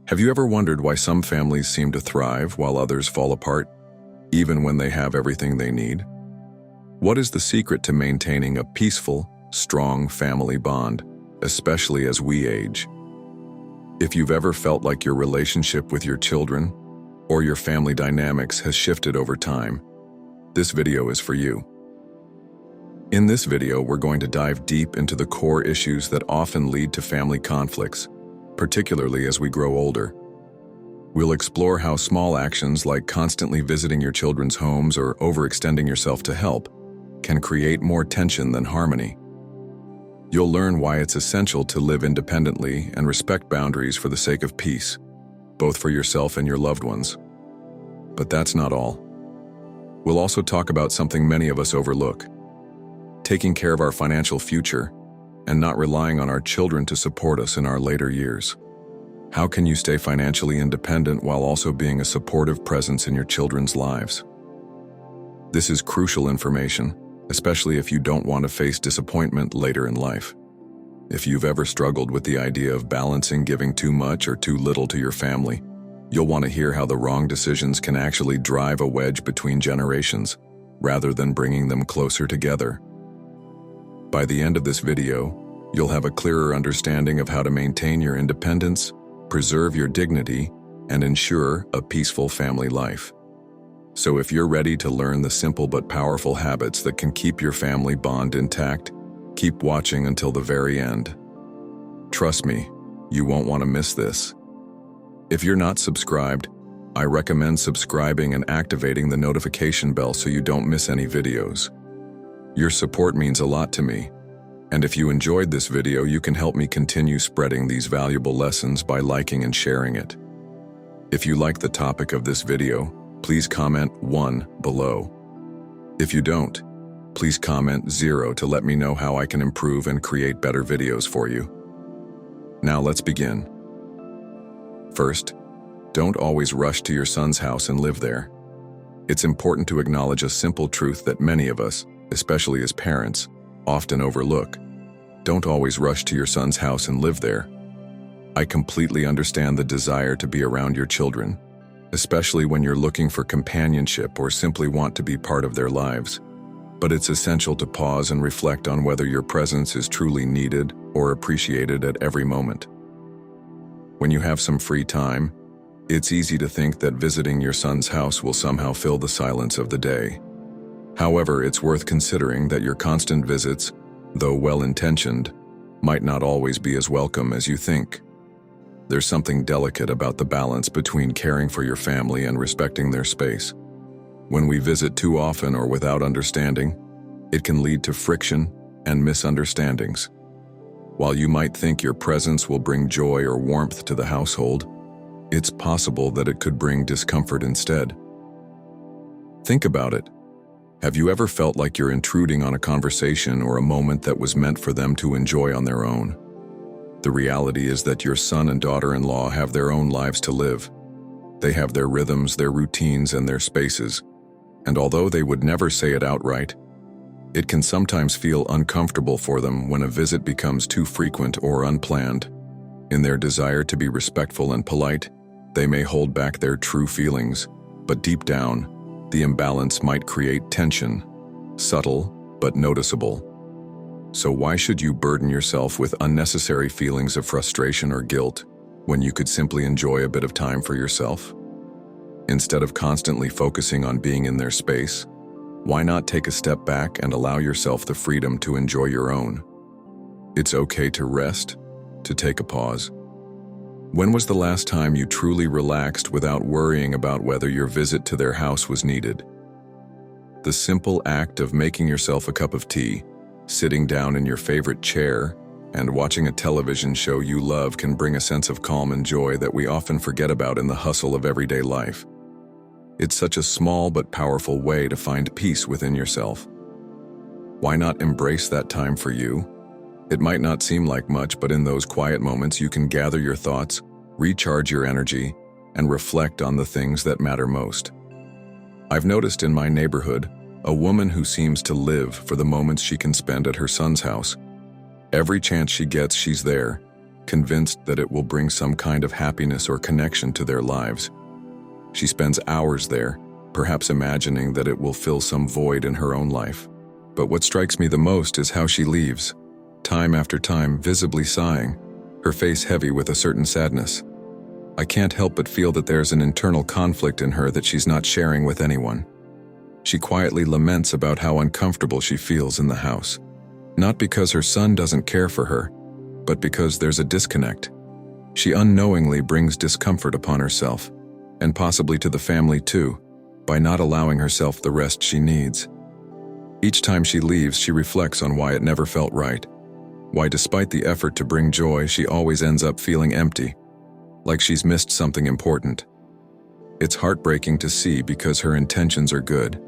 Have you ever wondered why some families seem to thrive while others fall apart, even when they have everything they need? What is the secret to maintaining a peaceful, strong family bond, especially as we age? If you've ever felt like your relationship with your children or your family dynamics has shifted over time, this video is for you. In this video, we're going to dive deep into the core issues that often lead to family conflicts, particularly as we grow older. We'll explore how small actions like constantly visiting your children's homes or overextending yourself to help can create more tension than harmony. You'll learn why it's essential to live independently and respect boundaries for the sake of peace, both for yourself and your loved ones. But that's not all. We'll also talk about something many of us overlook: taking care of our financial future and not relying on our children to support us in our later years. How can you stay financially independent while also being a supportive presence in your children's lives? This is crucial information, especially if you don't want to face disappointment later in life. If you've ever struggled with the idea of balancing giving too much or too little to your family, you'll want to hear how the wrong decisions can actually drive a wedge between generations, rather than bringing them closer together. By the end of this video, you'll have a clearer understanding of how to maintain your independence, preserve your dignity, and ensure a peaceful family life. So if you're ready to learn the simple but powerful habits that can keep your family bond intact, keep watching until the very end. Trust me, you won't want to miss this. If you're not subscribed, I recommend subscribing and activating the notification bell so you don't miss any videos. Your support means a lot to me, and if you enjoyed this video, you can help me continue spreading these valuable lessons by liking and sharing it. If you like the topic of this video, please comment 1 below. If you don't, please comment 0 to let me know how I can improve and create better videos for you. Now let's begin. First, don't always rush to your son's house and live there. It's important to acknowledge a simple truth that many of us, especially as parents, often overlook. Don't always rush to your son's house and live there. I completely understand the desire to be around your children, especially when you're looking for companionship or simply want to be part of their lives. But it's essential to pause and reflect on whether your presence is truly needed or appreciated at every moment. When you have some free time, it's easy to think that visiting your son's house will somehow fill the silence of the day. However, it's worth considering that your constant visits, though well-intentioned, might not always be as welcome as you think. There's something delicate about the balance between caring for your family and respecting their space. When we visit too often or without understanding, it can lead to friction and misunderstandings. While you might think your presence will bring joy or warmth to the household, it's possible that it could bring discomfort instead. Think about it. Have you ever felt like you're intruding on a conversation or a moment that was meant for them to enjoy on their own? The reality is that your son and daughter-in-law have their own lives to live. They have their rhythms, their routines, and their spaces. And although they would never say it outright, it can sometimes feel uncomfortable for them when a visit becomes too frequent or unplanned. In their desire to be respectful and polite, they may hold back their true feelings, but deep down, the imbalance might create tension, subtle but noticeable. So why should you burden yourself with unnecessary feelings of frustration or guilt when you could simply enjoy a bit of time for yourself? Instead of constantly focusing on being in their space, why not take a step back and allow yourself the freedom to enjoy your own? It's okay to rest, to take a pause. When was the last time you truly relaxed without worrying about whether your visit to their house was needed? The simple act of making yourself a cup of tea, sitting down in your favorite chair, and watching a television show you love can bring a sense of calm and joy that we often forget about in the hustle of everyday life. It's such a small but powerful way to find peace within yourself. Why not embrace that time for you? It might not seem like much, but in those quiet moments you can gather your thoughts, recharge your energy, and reflect on the things that matter most. I've noticed in my neighborhood a woman who seems to live for the moments she can spend at her son's house. Every chance she gets, she's there, convinced that it will bring some kind of happiness or connection to their lives. She spends hours there, perhaps imagining that it will fill some void in her own life. But what strikes me the most is how she leaves, time after time, visibly sighing, her face heavy with a certain sadness. I can't help but feel that there's an internal conflict in her that she's not sharing with anyone. She quietly laments about how uncomfortable she feels in the house. Not because her son doesn't care for her, but because there's a disconnect. She unknowingly brings discomfort upon herself, and possibly to the family too, by not allowing herself the rest she needs. Each time she leaves, she reflects on why it never felt right. Why despite the effort to bring joy, she always ends up feeling empty, like she's missed something important. It's heartbreaking to see because her intentions are good.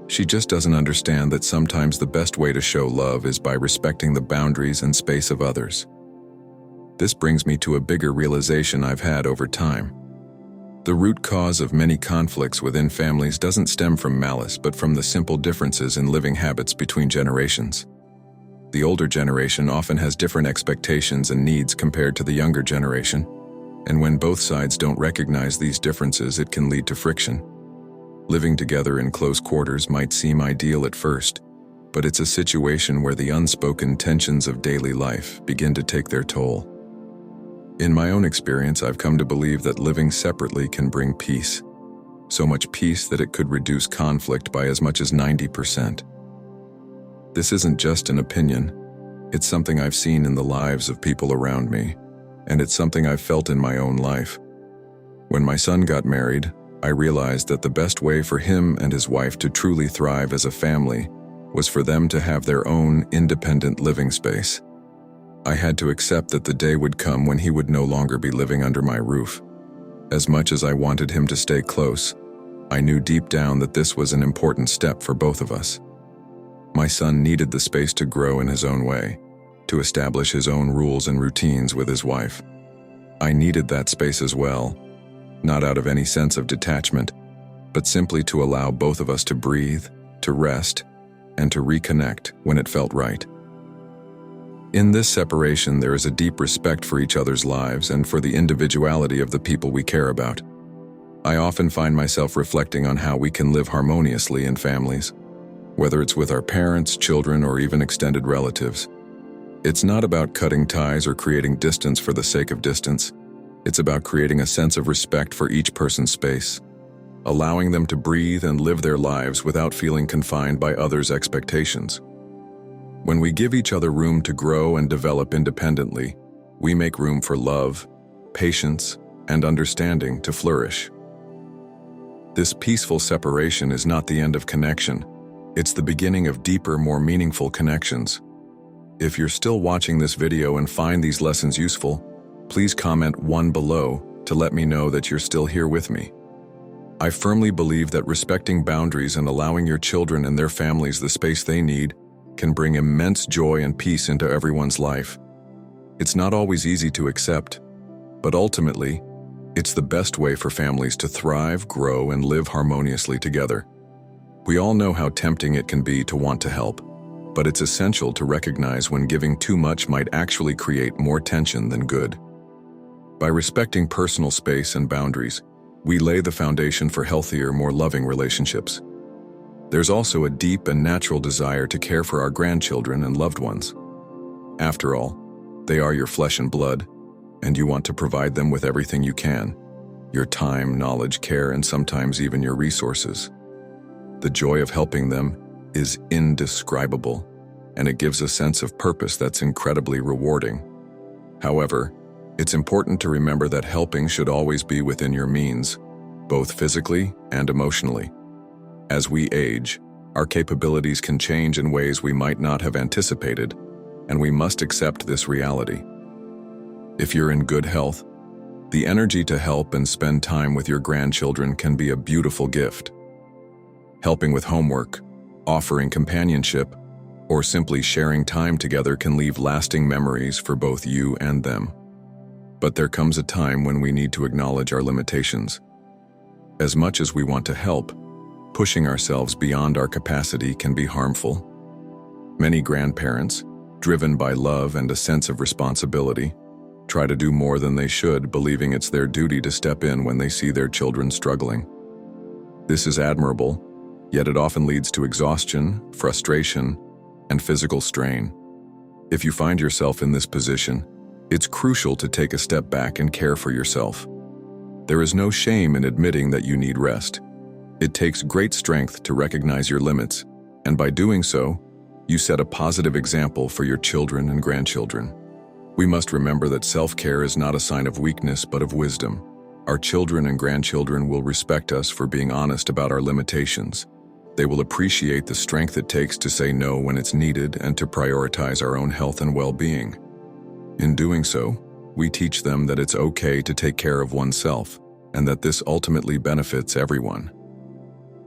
She just doesn't understand that sometimes the best way to show love is by respecting the boundaries and space of others. This brings me to a bigger realization I've had over time. The root cause of many conflicts within families doesn't stem from malice, but from the simple differences in living habits between generations. The older generation often has different expectations and needs compared to the younger generation, and when both sides don't recognize these differences, it can lead to friction. Living together in close quarters might seem ideal at first, but it's a situation where the unspoken tensions of daily life begin to take their toll. In my own experience, I've come to believe that living separately can bring peace. So much peace that it could reduce conflict by as much as 90%. This isn't just an opinion. It's something I've seen in the lives of people around me, and it's something I've felt in my own life. When my son got married, I realized that the best way for him and his wife to truly thrive as a family was for them to have their own independent living space. I had to accept that the day would come when he would no longer be living under my roof. As much as I wanted him to stay close, I knew deep down that this was an important step for both of us. My son needed the space to grow in his own way, to establish his own rules and routines with his wife. I needed that space as well, not out of any sense of detachment, but simply to allow both of us to breathe, to rest, and to reconnect when it felt right. In this separation, there is a deep respect for each other's lives and for the individuality of the people we care about. I often find myself reflecting on how we can live harmoniously in families, whether it's with our parents, children, or even extended relatives. It's not about cutting ties or creating distance for the sake of distance. It's about creating a sense of respect for each person's space, allowing them to breathe and live their lives without feeling confined by others' expectations. When we give each other room to grow and develop independently, we make room for love, patience, and understanding to flourish. This peaceful separation is not the end of connection. It's the beginning of deeper, more meaningful connections. If you're still watching this video and find these lessons useful, please comment 1 below to let me know that you're still here with me. I firmly believe that respecting boundaries and allowing your children and their families the space they need can bring immense joy and peace into everyone's life. It's not always easy to accept, but ultimately, it's the best way for families to thrive, grow, and live harmoniously together. We all know how tempting it can be to want to help, but it's essential to recognize when giving too much might actually create more tension than good. By respecting personal space and boundaries, we lay the foundation for healthier, more loving relationships. There's also a deep and natural desire to care for our grandchildren and loved ones. After all, they are your flesh and blood, and you want to provide them with everything you can: your time, knowledge, care, and sometimes even your resources. The joy of helping them is indescribable, and it gives a sense of purpose that's incredibly rewarding. However, it's important to remember that helping should always be within your means, both physically and emotionally. As we age, our capabilities can change in ways we might not have anticipated, and we must accept this reality. If you're in good health, the energy to help and spend time with your grandchildren can be a beautiful gift. Helping with homework, offering companionship, or simply sharing time together can leave lasting memories for both you and them. But there comes a time when we need to acknowledge our limitations. As much as we want to help, pushing ourselves beyond our capacity can be harmful. Many grandparents, driven by love and a sense of responsibility, try to do more than they should, believing it's their duty to step in when they see their children struggling. This is admirable, yet it often leads to exhaustion, frustration, and physical strain. If you find yourself in this position, it's crucial to take a step back and care for yourself. There is no shame in admitting that you need rest. It takes great strength to recognize your limits, and by doing so, you set a positive example for your children and grandchildren. We must remember that self-care is not a sign of weakness but of wisdom. Our children and grandchildren will respect us for being honest about our limitations. They will appreciate the strength it takes to say no when it's needed and to prioritize our own health and well-being. In doing so, we teach them that it's okay to take care of oneself and that this ultimately benefits everyone.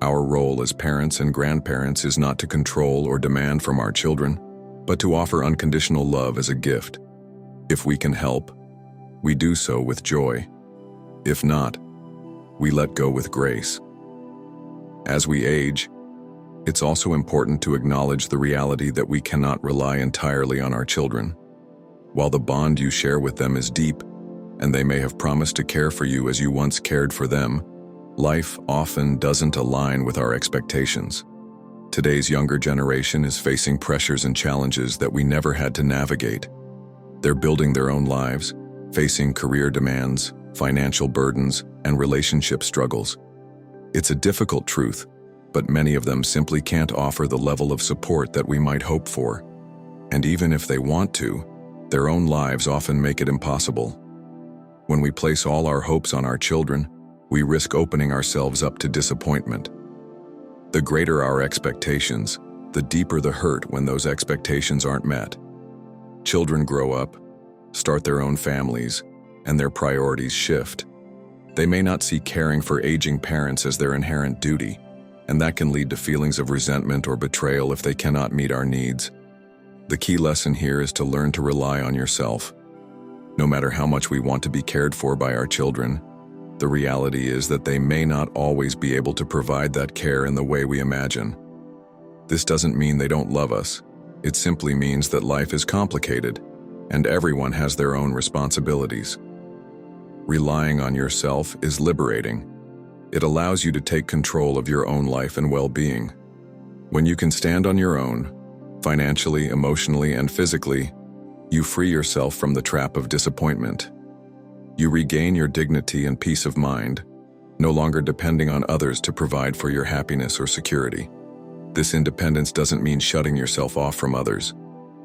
Our role as parents and grandparents is not to control or demand from our children, but to offer unconditional love as a gift. If we can help, we do so with joy. If not, we let go with grace. As we age, it's also important to acknowledge the reality that we cannot rely entirely on our children. While the bond you share with them is deep, and they may have promised to care for you as you once cared for them, life often doesn't align with our expectations. Today's younger generation is facing pressures and challenges that we never had to navigate. They're building their own lives, facing career demands, financial burdens, and relationship struggles. It's a difficult truth, but many of them simply can't offer the level of support that we might hope for. And even if they want to, their own lives often make it impossible. When we place all our hopes on our children, we risk opening ourselves up to disappointment. The greater our expectations, the deeper the hurt when those expectations aren't met. Children grow up, start their own families, and their priorities shift. They may not see caring for aging parents as their inherent duty, and that can lead to feelings of resentment or betrayal if they cannot meet our needs. The key lesson here is to learn to rely on yourself. No matter how much we want to be cared for by our children, the reality is that they may not always be able to provide that care in the way we imagine. This doesn't mean they don't love us. It simply means that life is complicated, and everyone has their own responsibilities. Relying on yourself is liberating. It allows you to take control of your own life and well-being. When you can stand on your own, financially, emotionally, and physically, you free yourself from the trap of disappointment. You regain your dignity and peace of mind, no longer depending on others to provide for your happiness or security. This independence doesn't mean shutting yourself off from others.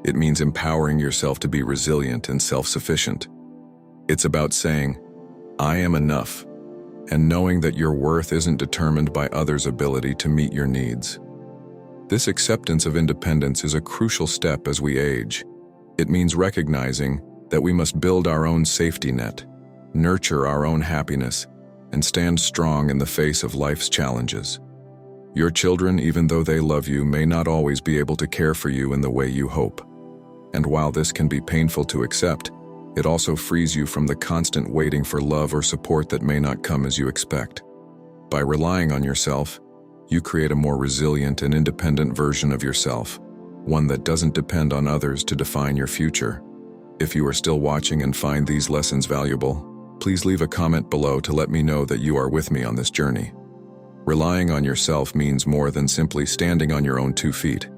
It means empowering yourself to be resilient and self-sufficient. It's about saying, "I am enough," and knowing that your worth isn't determined by others' ability to meet your needs. This acceptance of independence is a crucial step as we age. It means recognizing that we must build our own safety net, nurture our own happiness, and stand strong in the face of life's challenges. Your children, even though they love you, may not always be able to care for you in the way you hope. And while this can be painful to accept, it also frees you from the constant waiting for love or support that may not come as you expect. By relying on yourself, you create a more resilient and independent version of yourself, one that doesn't depend on others to define your future. If you are still watching and find these lessons valuable, please leave a comment below to let me know that you are with me on this journey. Relying on yourself means more than simply standing on your own 2 feet.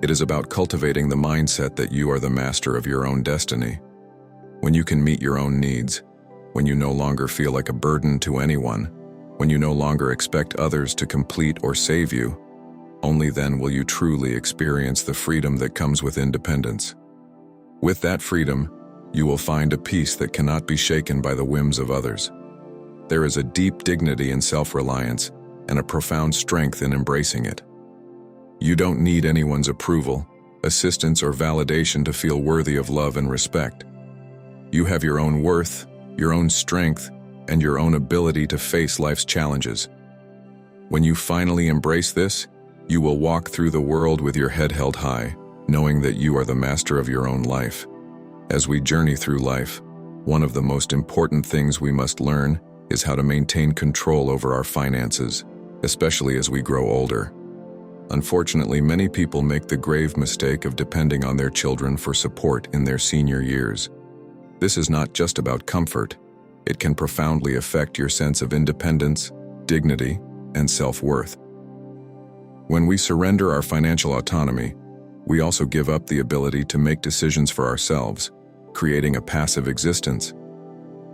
It is about cultivating the mindset that you are the master of your own destiny. When you can meet your own needs, when you no longer feel like a burden to anyone, when you no longer expect others to complete or save you, only then will you truly experience the freedom that comes with independence. With that freedom, you will find a peace that cannot be shaken by the whims of others. There is a deep dignity in self-reliance and a profound strength in embracing it. You don't need anyone's approval, assistance, or validation to feel worthy of love and respect. You have your own worth, your own strength, and your own ability to face life's challenges. When you finally embrace this, you will walk through the world with your head held high, knowing that you are the master of your own life. As we journey through life, one of the most important things we must learn is how to maintain control over our finances, especially as we grow older. Unfortunately, many people make the grave mistake of depending on their children for support in their senior years. This is not just about comfort. It can profoundly affect your sense of independence, dignity, and self-worth. When we surrender our financial autonomy, we also give up the ability to make decisions for ourselves, creating a passive existence.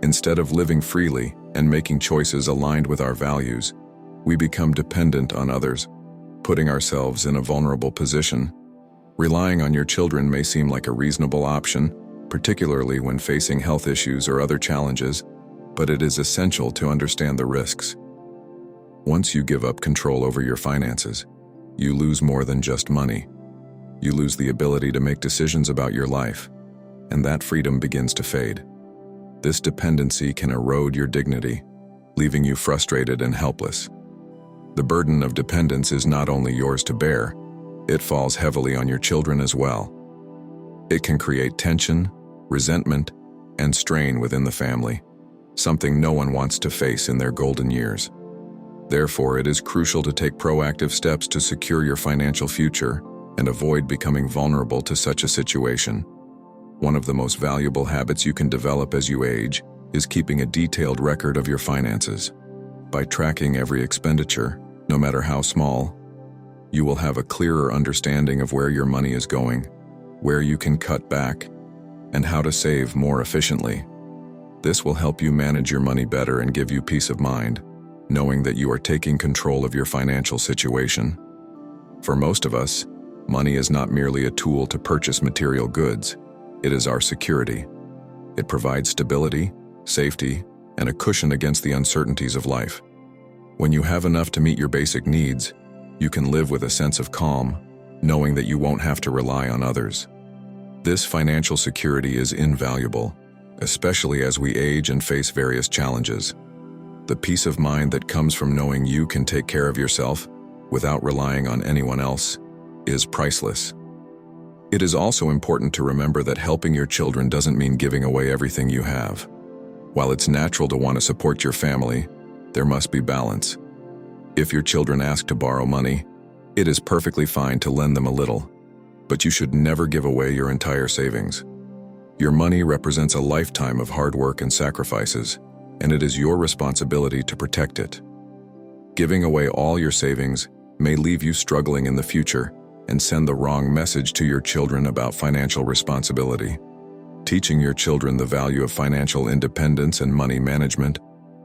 Instead of living freely and making choices aligned with our values, we become dependent on others, putting ourselves in a vulnerable position. Relying on your children may seem like a reasonable option, particularly when facing health issues or other challenges, but it is essential to understand the risks. Once you give up control over your finances, you lose more than just money. You lose the ability to make decisions about your life, and that freedom begins to fade. This dependency can erode your dignity, leaving you frustrated and helpless. The burden of dependence is not only yours to bear, it falls heavily on your children as well. It can create tension, resentment, and strain within the family, something no one wants to face in their golden years. Therefore, it is crucial to take proactive steps to secure your financial future and avoid becoming vulnerable to such a situation. One of the most valuable habits you can develop as you age is keeping a detailed record of your finances. By tracking every expenditure, no matter how small, you will have a clearer understanding of where your money is going, where you can cut back, and how to save more efficiently. This will help you manage your money better and give you peace of mind, knowing that you are taking control of your financial situation. For most of us, money is not merely a tool to purchase material goods. It is our security. It provides stability, safety, and a cushion against the uncertainties of life. When you have enough to meet your basic needs, you can live with a sense of calm, knowing that you won't have to rely on others. This financial security is invaluable, especially as we age and face various challenges. The peace of mind that comes from knowing you can take care of yourself without relying on anyone else is priceless. It is also important to remember that helping your children doesn't mean giving away everything you have. While it's natural to want to support your family, there must be balance. If your children ask to borrow money, it is perfectly fine to lend them a little, but you should never give away your entire savings. Your money represents a lifetime of hard work and sacrifices, and it is your responsibility to protect it. Giving away all your savings may leave you struggling in the future and send the wrong message to your children about financial responsibility. Teaching your children the value of financial independence and money management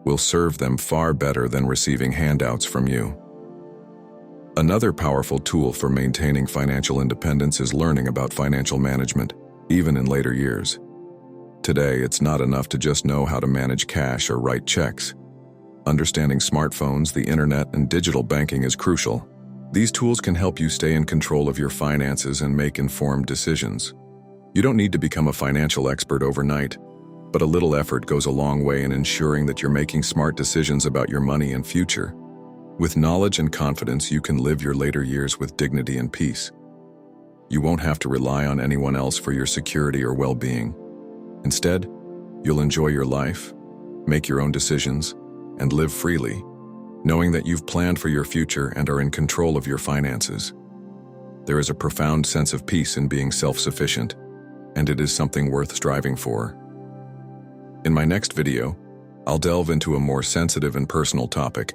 will serve them far better than receiving handouts from you. Another powerful tool for maintaining financial independence is learning about financial management, even in later years. Today, it's not enough to just know how to manage cash or write checks. Understanding smartphones, the internet, and digital banking is crucial. These tools can help you stay in control of your finances and make informed decisions. You don't need to become a financial expert overnight, but a little effort goes a long way in ensuring that you're making smart decisions about your money and future. With knowledge and confidence, you can live your later years with dignity and peace. You won't have to rely on anyone else for your security or well-being. Instead, you'll enjoy your life, make your own decisions, and live freely, knowing that you've planned for your future and are in control of your finances. There is a profound sense of peace in being self-sufficient, and it is something worth striving for. In my next video, I'll delve into a more sensitive and personal topic.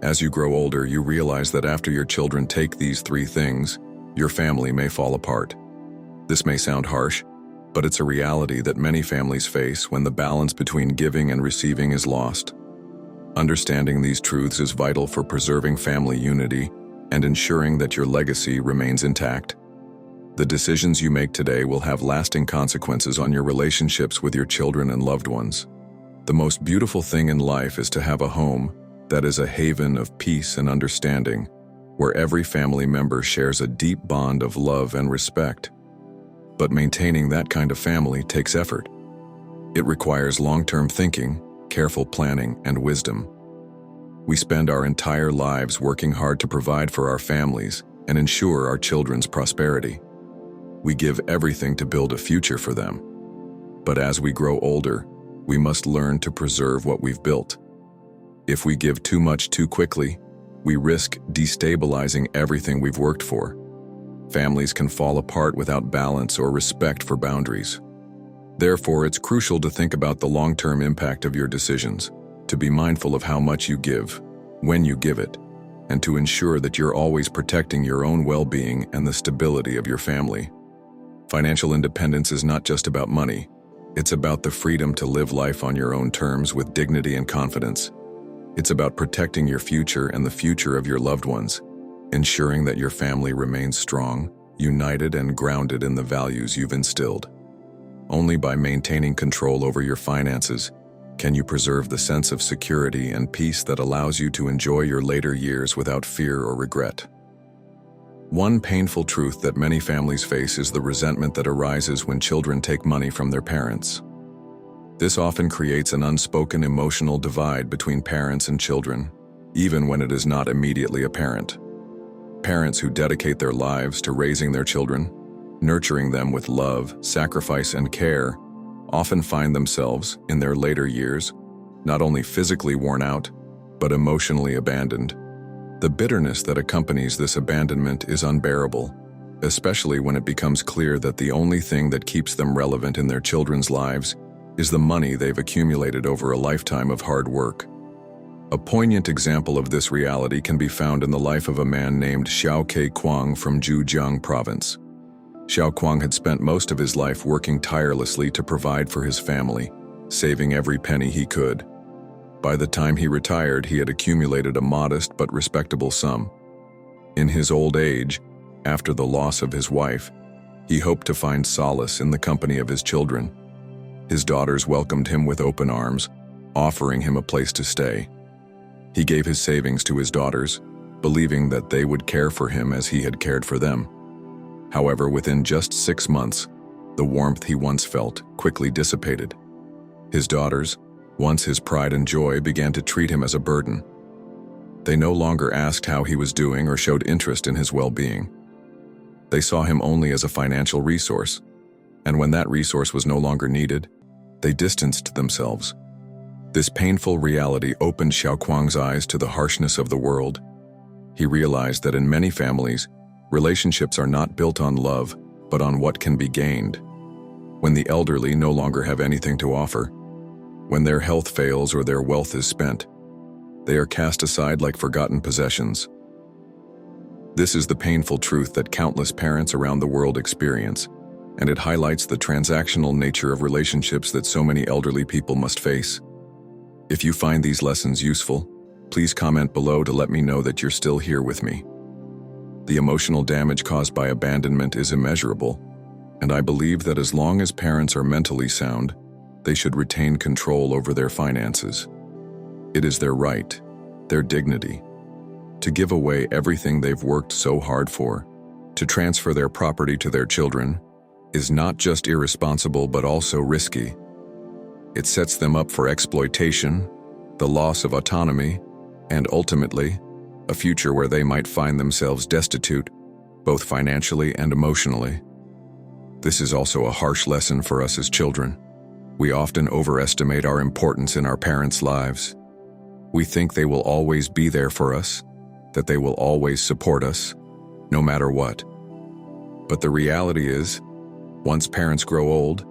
As you grow older, you realize that after your children take these 3 things, your family may fall apart. This may sound harsh, but it's a reality that many families face when the balance between giving and receiving is lost. Understanding these truths is vital for preserving family unity and ensuring that your legacy remains intact. The decisions you make today will have lasting consequences on your relationships with your children and loved ones. The most beautiful thing in life is to have a home that is a haven of peace and understanding, where every family member shares a deep bond of love and respect. But maintaining that kind of family takes effort. It requires long-term thinking, careful planning, and wisdom. We spend our entire lives working hard to provide for our families and ensure our children's prosperity. We give everything to build a future for them. But as we grow older, we must learn to preserve what we've built. If we give too much too quickly, we risk destabilizing everything we've worked for. Families can fall apart without balance or respect for boundaries. Therefore, it's crucial to think about the long-term impact of your decisions, to be mindful of how much you give, when you give it, and to ensure that you're always protecting your own well-being and the stability of your family. Financial independence is not just about money. It's about the freedom to live life on your own terms with dignity and confidence. It's about protecting your future and the future of your loved ones, ensuring that your family remains strong, united, and grounded in the values you've instilled. Only by maintaining control over your finances can you preserve the sense of security and peace that allows you to enjoy your later years without fear or regret. One painful truth that many families face is the resentment that arises when children take money from their parents. This often creates an unspoken emotional divide between parents and children, even when it is not immediately apparent. Parents who dedicate their lives to raising their children, nurturing them with love, sacrifice, and care, often find themselves, in their later years, not only physically worn out, but emotionally abandoned. The bitterness that accompanies this abandonment is unbearable, especially when it becomes clear that the only thing that keeps them relevant in their children's lives is the money they've accumulated over a lifetime of hard work. A poignant example of this reality can be found in the life of a man named Xiao Ke Kwang from Zhejiang province. Xiao Kwang had spent most of his life working tirelessly to provide for his family, saving every penny he could. By the time he retired, he had accumulated a modest but respectable sum. In his old age, after the loss of his wife, he hoped to find solace in the company of his children. His daughters welcomed him with open arms, offering him a place to stay. He gave his savings to his daughters, believing that they would care for him as he had cared for them. However, within just 6 months, the warmth he once felt quickly dissipated. His daughters, once his pride and joy, began to treat him as a burden. They no longer asked how he was doing or showed interest in his well-being. They saw him only as a financial resource, and when that resource was no longer needed, they distanced themselves. This painful reality opened Xiao Kwang's eyes to the harshness of the world. He realized that in many families, relationships are not built on love, but on what can be gained. When the elderly no longer have anything to offer, when their health fails or their wealth is spent, they are cast aside like forgotten possessions. This is the painful truth that countless parents around the world experience, and it highlights the transactional nature of relationships that so many elderly people must face. If you find these lessons useful, please comment below to let me know that you're still here with me. The emotional damage caused by abandonment is immeasurable, and I believe that as long as parents are mentally sound, they should retain control over their finances. It is their right, their dignity, to give away everything they've worked so hard for. To transfer their property to their children is not just irresponsible but also risky. It sets them up for exploitation, the loss of autonomy, and ultimately, a future where they might find themselves destitute, both financially and emotionally. This is also a harsh lesson for us as children. We often overestimate our importance in our parents' lives. We think they will always be there for us, that they will always support us, no matter what. But the reality is, once parents grow old,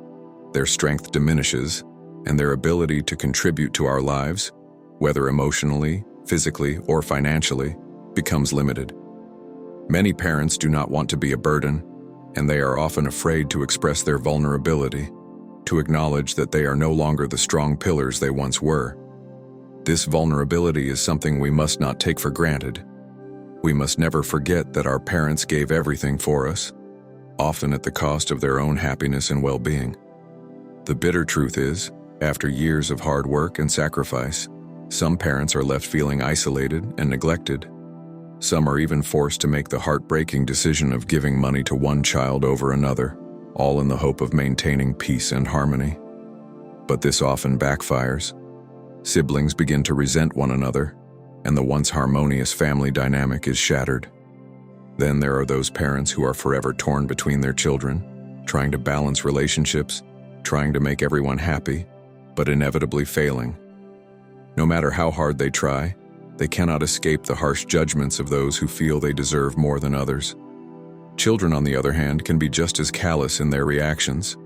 their strength diminishes, and their ability to contribute to our lives, whether emotionally, physically, or financially, becomes limited. Many parents do not want to be a burden, and they are often afraid to express their vulnerability, to acknowledge that they are no longer the strong pillars they once were. This vulnerability is something we must not take for granted. We must never forget that our parents gave everything for us, often at the cost of their own happiness and well-being. The bitter truth is, after years of hard work and sacrifice, some parents are left feeling isolated and neglected. Some are even forced to make the heartbreaking decision of giving money to one child over another, all in the hope of maintaining peace and harmony. But this often backfires. Siblings begin to resent one another, and the once harmonious family dynamic is shattered. Then there are those parents who are forever torn between their children, trying to balance relationships, trying to make everyone happy, but inevitably failing. No matter how hard they try, they cannot escape the harsh judgments of those who feel they deserve more than others. Children, on the other hand, can be just as callous in their reactions.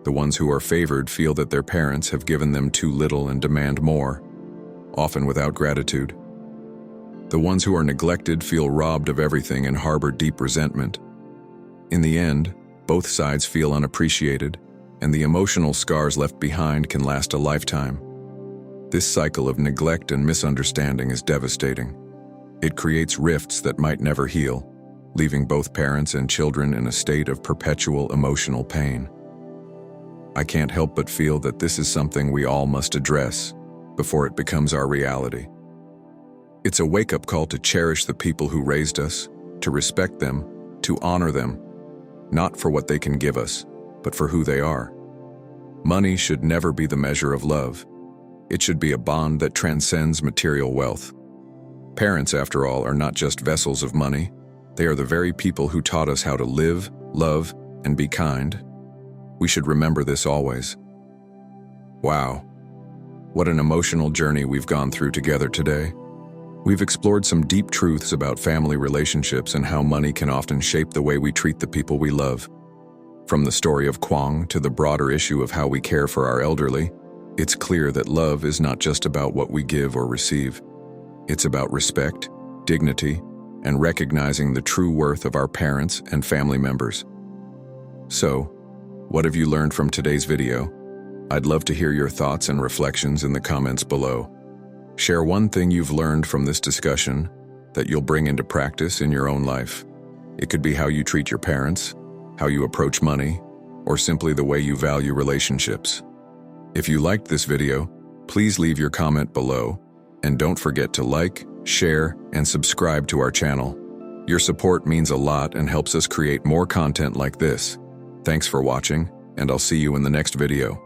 The ones who are favored feel that their parents have given them too little and demand more, often without gratitude. The ones who are neglected feel robbed of everything and harbor deep resentment. In the end, both sides feel unappreciated, and the emotional scars left behind can last a lifetime. This cycle of neglect and misunderstanding is devastating. It creates rifts that might never heal, leaving both parents and children in a state of perpetual emotional pain. I can't help but feel that this is something we all must address before it becomes our reality. It's a wake-up call to cherish the people who raised us, to respect them, to honor them, not for what they can give us, but for who they are. Money should never be the measure of love. It should be a bond that transcends material wealth. Parents, after all, are not just vessels of money. They are the very people who taught us how to live, love, and be kind. We should remember this always. Wow, what an emotional journey we've gone through together today. We've explored some deep truths about family relationships and how money can often shape the way we treat the people we love. From the story of Kwang to the broader issue of how we care for our elderly, it's clear that love is not just about what we give or receive. It's about respect, dignity, and recognizing the true worth of our parents and family members. So, what have you learned from today's video? I'd love to hear your thoughts and reflections in the comments below. Share one thing you've learned from this discussion that you'll bring into practice in your own life. It could be how you treat your parents, how you approach money, or simply the way you value relationships. If you liked this video, please leave your comment below, and don't forget to like, share, and subscribe to our channel. Your support means a lot and helps us create more content like this. Thanks for watching, and I'll see you in the next video.